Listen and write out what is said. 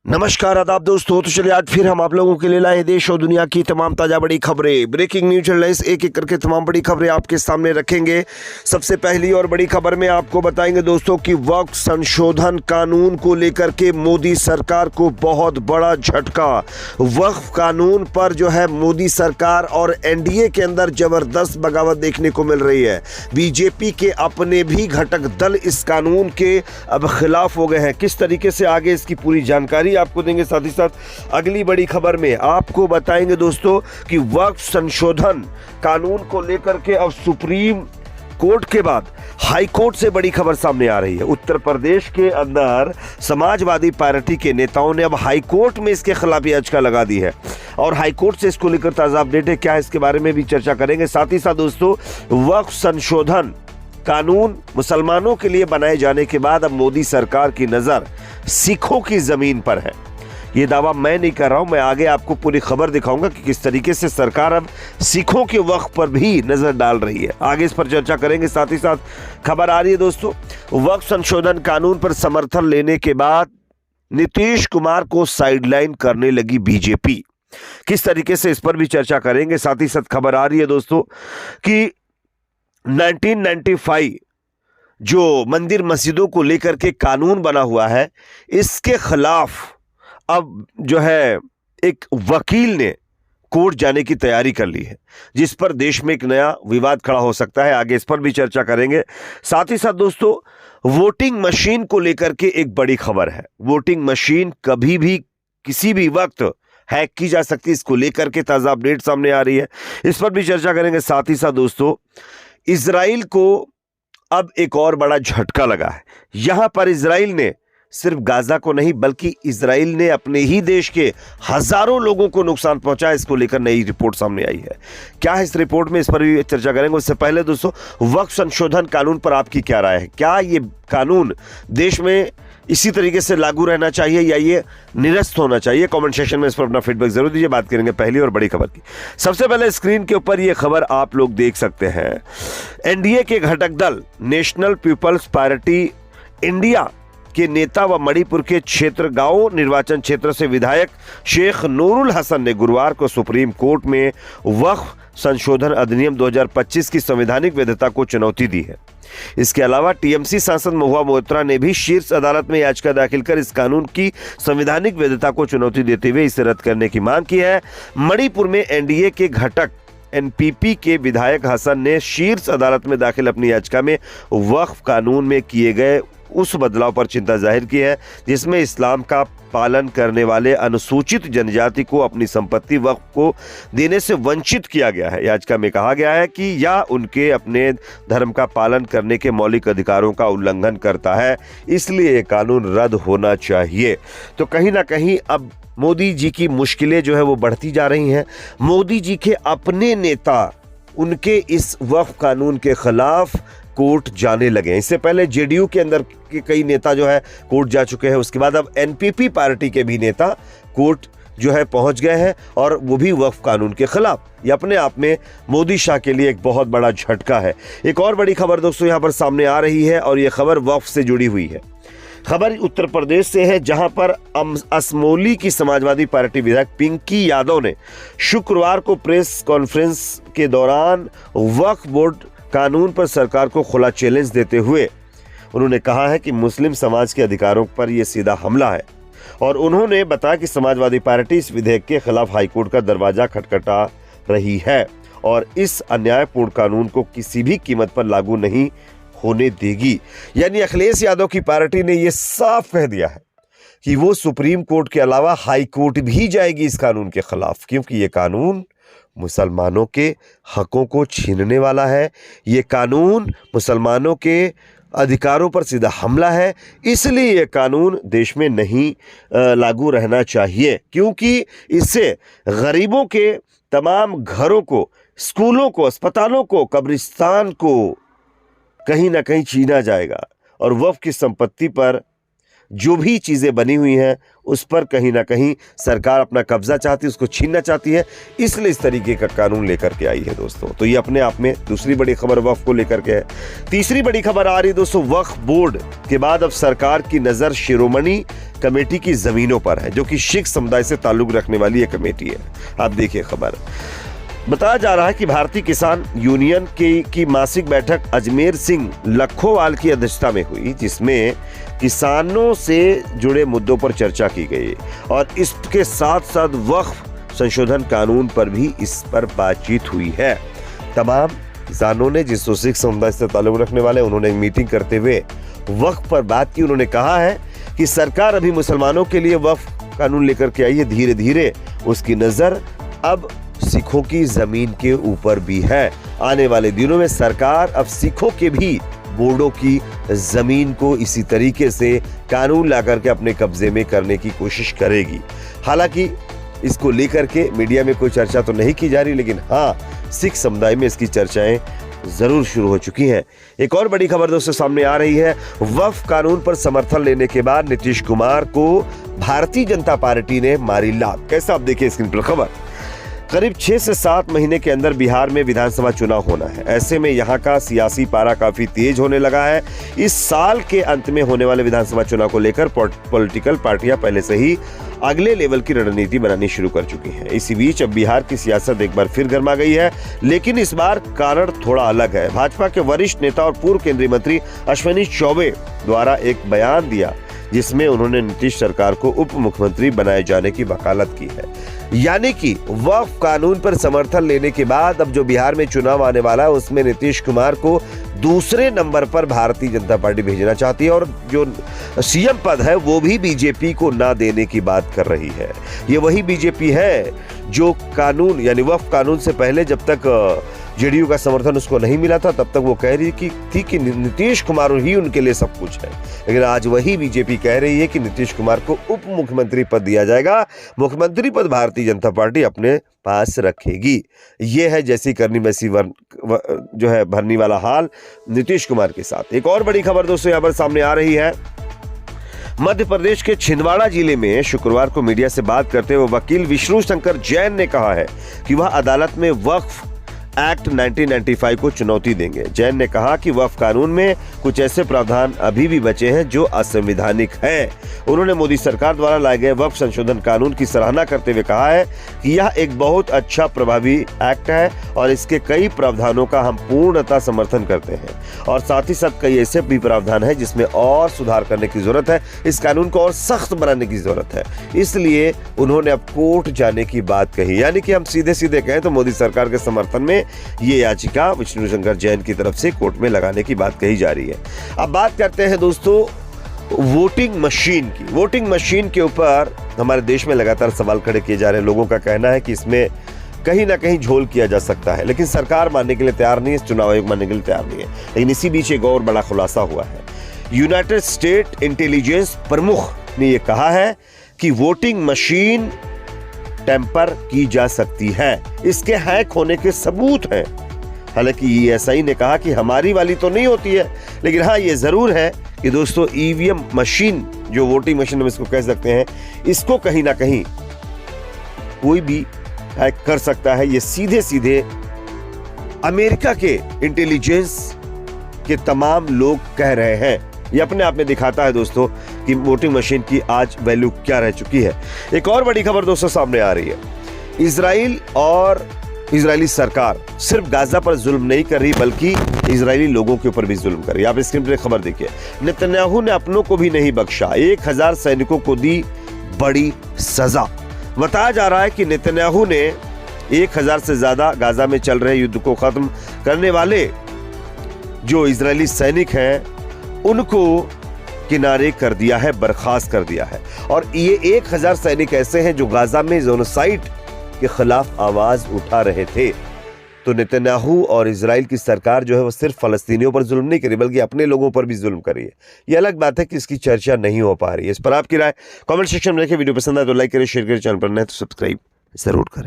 नमस्कार आदाब दोस्तों। तो चलिए आज फिर हम आप लोगों के लिए लाए हैं देश और दुनिया की तमाम ताज़ा बड़ी खबरें। ब्रेकिंग न्यूज हेडलाइंस एक एक करके तमाम बड़ी खबरें आपके सामने रखेंगे। सबसे पहली और बड़ी खबर में आपको बताएंगे दोस्तों कि वक्फ संशोधन कानून को लेकर के मोदी सरकार को बहुत बड़ा झटका। वक्फ कानून पर जो है मोदी सरकार और एनडीए के अंदर जबरदस्त बगावत देखने को मिल रही है। बीजेपी के अपने भी घटक दल इस कानून के अब खिलाफ हो गए हैं। किस तरीके से आगे इसकी पूरी जानकारी आपको देंगे। साथ ही साथ अगली बड़ी खबर में आपको बताएंगे दोस्तों कि वक्फ संशोधन कानून को लेकर के अब सुप्रीम कोर्ट के बाद हाई कोर्ट से बड़ी खबर सामने आ रही है। उत्तर प्रदेश के अंदर समाजवादी पार्टी के नेताओं ने अब हाई कोर्ट में इसके खिलाफ याचिका लगा दी है और हाई कोर्ट से इसको लेकर ताजा अपडेट है क्या है, इसके बारे में भी चर्चा करेंगे। साथ ही साथ दोस्तों वक्फ संशोधन कानून मुसलमानों के लिए बनाए जाने के बाद अब मोदी सरकार की नजर सिखों की जमीन पर है। ये दावा मैं नहीं कर रहा हूं, मैं आगे आपको पूरी खबर दिखाऊंगा कि किस तरीके से सरकार अब सिखों के वक्फ पर भी नजर डाल रही है। आगे इस पर चर्चा करेंगे। साथ ही साथ खबर आ रही है दोस्तों वक्फ संशोधन कानून पर समर्थन लेने के बाद नीतीश कुमार को साइडलाइन करने लगी बीजेपी। किस तरीके से इस पर भी चर्चा करेंगे। साथ ही साथ खबर आ रही है दोस्तों कि 1995 जो मंदिर मस्जिदों को लेकर के कानून बना हुआ है, इसके खिलाफ अब जो है एक वकील ने कोर्ट जाने की तैयारी कर ली है, जिस पर देश में एक नया विवाद खड़ा हो सकता है। आगे इस पर भी चर्चा करेंगे। साथ ही साथ दोस्तों वोटिंग मशीन को लेकर के एक बड़ी खबर है। वोटिंग मशीन कभी भी किसी भी वक्त हैक की जा सकती है, इसको लेकर के ताज़ा अपडेट सामने आ रही है, इस पर भी चर्चा करेंगे। साथ ही साथ दोस्तों इजराइल को अब एक और बड़ा झटका लगा है। यहां पर इजराइल ने सिर्फ गाजा को नहीं बल्कि इजराइल ने अपने ही देश के हजारों लोगों को नुकसान पहुंचाया। इसको लेकर नई रिपोर्ट सामने आई है। क्या है इस रिपोर्ट में, इस पर भी चर्चा करेंगे। उससे पहले दोस्तों वक्फ संशोधन कानून पर आपकी क्या राय है? क्या ये कानून देश में इसी तरीके से लागू रहना चाहिए या ये निरस्त होना चाहिए? कमेंट सेक्शन में इस पर अपना फीडबैक जरूर दीजिए। बात करेंगे पहली और बड़ी खबर की। सबसे पहले स्क्रीन के ऊपर ये खबर आप लोग देख सकते हैं। एनडीए के घटक दल नेशनल पीपल्स पार्टी इंडिया के नेता व मणिपुर के क्षेत्र गांव निर्वाचन क्षेत्र से विधायक शेख नूरुल हसन ने गुरुवार को सुप्रीम कोर्ट में वक्फ संशोधन अधिनियम 2025 की संवैधानिक वैधता को चुनौती दी है। इसके अलावा टीएमसी सांसद महुआ मोइत्रा ने भी शीर्ष अदालत में याचिका दाखिल कर इस कानून की संवैधानिक वैधता को चुनौती देते हुए इसे रद्द करने की मांग की है। मणिपुर में एनडीए के घटक एनपीपी के विधायक हसन ने शीर्ष अदालत में दाखिल अपनी याचिका में वक्फ कानून में किए गए उस बदलाव पर चिंता जाहिर की है जिसमें इस्लाम का पालन करने वाले अनुसूचित जनजाति को अपनी संपत्ति वक्फ को देने से वंचित किया गया है। याचिका में कहा गया है कि यह उनके अपने धर्म का पालन करने के मौलिक अधिकारों का उल्लंघन करता है, इसलिए यह कानून रद्द होना चाहिए। तो कहीं ना कहीं अब मोदी जी की मुश्किलें जो है वो बढ़ती जा रही हैं। मोदी जी के अपने नेता उनके इस वक्फ कानून के खिलाफ कोर्ट जाने लगे। इससे पहले जेडीयू के अंदर के कई नेता जो है कोर्ट जा चुके हैं। उसके बाद अब एनपीपी पार्टी के भी नेता कोर्ट जो है पहुंच गए हैं और वो भी वक्फ कानून के खिलाफ। ये अपने आप में मोदी शाह के लिए एक बहुत बड़ा झटका है। एक और बड़ी खबर दोस्तों यहां पर सामने आ रही है और ये खबर वक्फ से जुड़ी हुई है। खबर उत्तर प्रदेश से है, जहां पर असमोली की समाजवादी पार्टी विधायक पिंकी यादव ने शुक्रवार को प्रेस कॉन्फ्रेंस के दौरान वक्फ बोर्ड कानून पर सरकार को खुला चैलेंज देते हुए उन्होंने कहा है कि मुस्लिम समाज के अधिकारों पर यह सीधा हमला है और उन्होंने बताया कि समाजवादी पार्टी इस विधेयक के खिलाफ हाईकोर्ट का दरवाजा खटखटा रही है और इस अन्यायपूर्ण कानून को किसी भी कीमत पर लागू नहीं होने देगी। यानी अखिलेश यादव की पार्टी ने यह साफ कह दिया है कि वो सुप्रीम कोर्ट के अलावा हाई कोर्ट भी जाएगी इस कानून के खिलाफ, क्योंकि ये कानून मुसलमानों के हकों को छीनने वाला है। ये कानून मुसलमानों के अधिकारों पर सीधा हमला है, इसलिए ये कानून देश में नहीं लागू रहना चाहिए, क्योंकि इससे गरीबों के तमाम घरों को, स्कूलों को, अस्पतालों को, कब्रिस्तान को कहीं ना कहीं छीना जाएगा और वक्फ की संपत्ति पर जो भी चीज़ें बनी हुई हैं उस पर कहीं ना कहीं सरकार अपना कब्जा चाहती है, उसको छीनना चाहती है, इसलिए इस तरीके का कानून लेकर के आई है दोस्तों। तो ये अपने आप में दूसरी बड़ी खबर वक्फ को लेकर के है। तीसरी बड़ी खबर आ रही है दोस्तों, वक्फ बोर्ड के बाद अब सरकार की नज़र शिरोमणि कमेटी की जमीनों पर है, जो कि सिख समुदाय से ताल्लुक रखने वाली एक कमेटी है। आप देखिए खबर, बताया जा रहा है कि भारतीय किसान यूनियन की मासिक बैठक अजमेर सिंह लखोवाल की अध्यक्षता में हुई, जिसमें किसानों से जुड़े मुद्दों पर चर्चा की गई और इसके साथ साथ वक्फ संशोधन कानून पर भी इस पर बातचीत हुई है। तमाम किसानों ने, जिसको सिख समुदाय से ताल्लुक रखने वाले, उन्होंने एक मीटिंग करते हुए वक्फ पर बात की। उन्होंने कहा है कि सरकार अभी मुसलमानों के लिए वक्फ कानून लेकर के आई है, धीरे धीरे उसकी नजर अब सिखों की जमीन के ऊपर भी है। आने वाले दिनों में सरकार अब सिखों के भी बोर्डों की जमीन को इसी तरीके से कानून लाकर के अपने कब्जे में करने की कोशिश करेगी। हालांकि इसको लेकर के मीडिया में कोई चर्चा तो नहीं की जा रही, लेकिन हाँ, सिख समुदाय में इसकी चर्चाएं जरूर शुरू हो चुकी हैं। एक और बड़ी खबर दोस्तों सामने आ रही है, वक्फ कानून पर समर्थन लेने के बाद नीतीश कुमार को भारतीय जनता पार्टी ने मारी लात। कैसा, आप देखिए स्क्रीन पर खबर। करीब 6 से 7 महीने के अंदर बिहार में विधानसभा चुनाव होना है। ऐसे में यहाँ का सियासी पारा काफी तेज होने लगा है। इस साल के अंत में होने वाले विधानसभा चुनाव को लेकर पॉलिटिकल पार्टियां पहले से ही अगले लेवल की रणनीति बनानी शुरू कर चुकी हैं। इसी बीच अब बिहार की सियासत एक बार फिर गर्मा गई है, लेकिन इस बार कारण थोड़ा अलग है। भाजपा के वरिष्ठ नेता और पूर्व केंद्रीय मंत्री अश्विनी चौबे द्वारा एक बयान दिया, जिसमें उन्होंने नीतीश सरकार को उप मुख्यमंत्री बनाए जाने की वकालत की है। यानी कि वक्फ कानून पर समर्थन लेने के बाद अब जो बिहार में चुनाव आने वाला है, उसमें नीतीश कुमार को दूसरे नंबर पर भारतीय जनता पार्टी भेजना चाहती है और जो सीएम पद है वो भी बीजेपी को ना देने की बात कर रही है। ये वही बीजेपी है जो कानून यानी वक्फ कानून से पहले, जब तक जेडीयू का समर्थन उसको नहीं मिला था, तब तक वो कह रही थी कि नीतीश कुमार ही उनके लिए सब कुछ है। लेकिन आज वही बीजेपी कह रही है कि नीतीश कुमार को उप मुख्यमंत्री पद दिया जाएगा, मुख्यमंत्री पद भारतीय जनता पार्टी अपने पास रखेगी। ये है जैसी करनी वैसी जो है भरनी वाला हाल नीतीश कुमार के साथ। एक और बड़ी खबर दोस्तों यहाँ पर सामने आ रही है। मध्य प्रदेश के छिंदवाड़ा जिले में शुक्रवार को मीडिया से बात करते हुए वकील विष्णु शंकर जैन ने कहा है कि वह अदालत में वक्फ एक्ट 1995 को चुनौती देंगे। जैन ने कहा कि वक्फ कानून में कुछ ऐसे प्रावधान अभी भी बचे हैं जो असंवैधानिक हैं। उन्होंने मोदी सरकार द्वारा लाए गए वक्फ संशोधन कानून की सराहना करते हुए कहा है कि यह एक बहुत अच्छा प्रभावी एक्ट है और इसके कई प्रावधानों का हम पूर्णतः समर्थन करते हैं और साथ ही साथ कई ऐसे भी प्रावधान है जिसमें और सुधार करने की जरूरत है। इस कानून को और सख्त बनाने की जरूरत है, इसलिए उन्होंने अब कोर्ट जाने की बात कही। यानी कि हम सीधे सीधे कहें तो मोदी सरकार के समर्थन में ये याचिका विष्णु शंकर जैन की तरफ से कोर्ट में लगाने की बात कही जा रही है। अब बात करते हैं दोस्तों वोटिंग मशीन की। वोटिंग मशीन के ऊपर हमारे देश में लगातार सवाल खड़े किए जा रहे हैं। लोगों का कहना है कि इसमें कहीं ना कहीं झोल किया जा सकता है, लेकिन सरकार मानने के लिए तैयार नहीं है, चुनाव आयोग मानने के लिए तैयार नहीं है। लेकिन इसी बीच एक और बड़ा खुलासा हुआ है। यूनाइटेड स्टेट इंटेलिजेंस प्रमुख ने यह कहा है कि वोटिंग मशीन टेम्पर की जा सकती है, इसके हैक होने के सबूत हैं। हालांकि ईएसआई ने कहा कि हमारी वाली तो नहीं होती है, लेकिन हाँ ये जरूर है कि दोस्तों ईवीएम मशीन, जो वोटिंग मशीन हम इसको कह सकते हैं, इसको कहीं ना कहीं कोई भी हैक कर सकता है। ये सीधे सीधे अमेरिका के इंटेलिजेंस के तमाम लोग कह रहे हैं। ये अपने आप में दिखाता है दोस्तों कि वोटिंग मशीन की आज वैल्यू क्या रह चुकी है। एक और बड़ी खबर दोस्तों सामने आ रही है। इजराइल और इजरायली सरकार सिर्फ गाजा पर जुल्म नहीं कर रही, बल्कि इजरायली लोगों के ऊपर भी जुल्म कर रही है। आप स्क्रीन पर खबर देखिए। नेतन्याहू ने अपनों को भी नहीं बख्शा, 1000 सैनिकों को दी बड़ी सजा। बताया जा रहा है कि नेतन्याहू ने 1000 से ज्यादा गाजा में चल रहे युद्ध को खत्म करने वाले जो इजरायली सैनिक हैं उनको किनारे कर दिया है, बर्खास्त कर दिया है। और ये 1000 सैनिक ऐसे हैं जो गाजा में जेनोसाइड के खिलाफ आवाज उठा रहे थे। तो नेतन्याहू और इजराइल की सरकार जो है वो सिर्फ फलस्तीनियों पर जुल्म नहीं करी, बल्कि अपने लोगों पर भी जुल्म करी है। ये अलग बात है कि इसकी चर्चा नहीं हो पा रही है। इस पर आपकी राय कमेंट सेक्शन में लिखिए। वीडियो पसंद आए तो लाइक करें, शेयर करें, चैनल पर नए तो सब्सक्राइब जरूर करें।